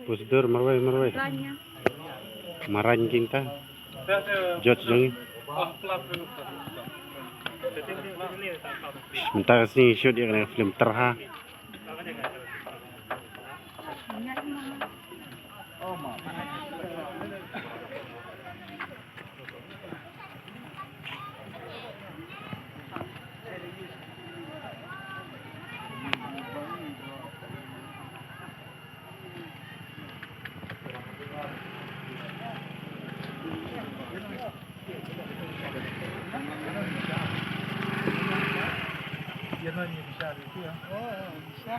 Prosedur marwai. Ranya. Marang kita. Judge jangi. Minta sini shoot dia kena film terha. Bisa itu ya. Oh, bisa.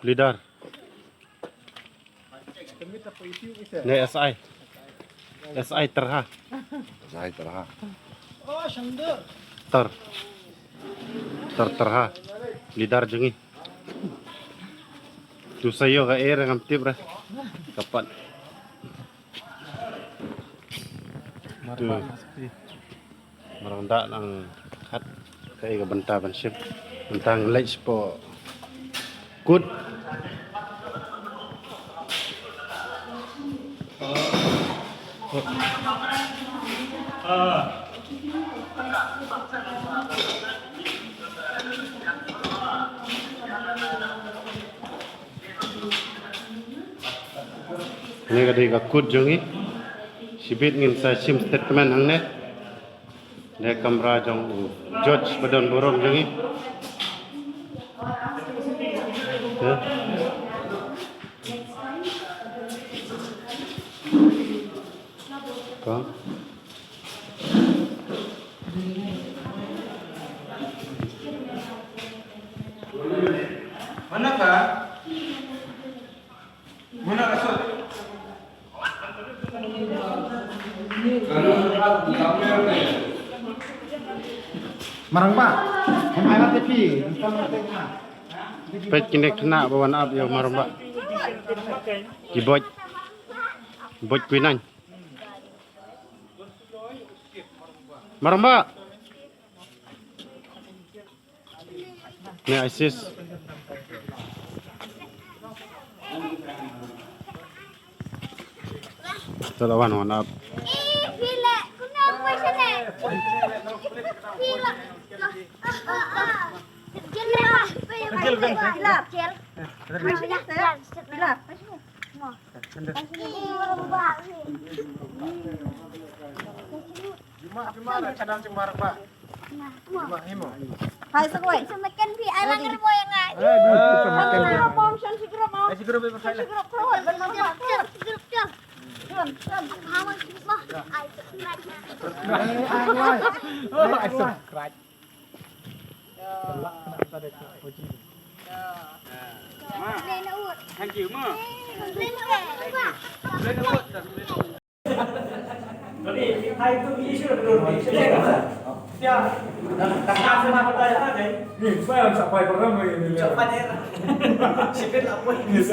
Leader. Ne SI. SI terha. Saya terha. Oh, sangder. Terha. Leader jangi. Tu sayo ka air ngam tip ra. Kapat. Tu. Maranda nang hat kay ka banta ban ship. Bentang lights po. Good. Ini kadai kakut jongi, sibit ngin sa sim statement ang net, ne kamera jong George badan borong jongi, kau, Mana Pak? Mana kasut? Marang Pak. Kemarin TV, pet kini kena bawa naap yang maramba, kibot kuinan, maramba, ne ISIS. Talawan one up. Bila, kenapa sana? Bila. Kecil kan? Bila, kecil. Bila. Cuma kadang cemar Pak. Cuma himo. Hai sekoi. Semakin pi alang mo yang ngai. Semakin. Bom san siguro mo. Siguro ba makailan? Siguro keluar ban mo. Siguro. Hawan mo. Ai subscribe na. Oh, I subscribe. Lên nó uột. Thank you ma. Lên nó uột. Lên nó. Jadi, hai itu isu dulu di sini kan? Ya, tak sama pertanyaan deh. Nih, saya sampai program ini. Cepat ya. Sipit apa ini?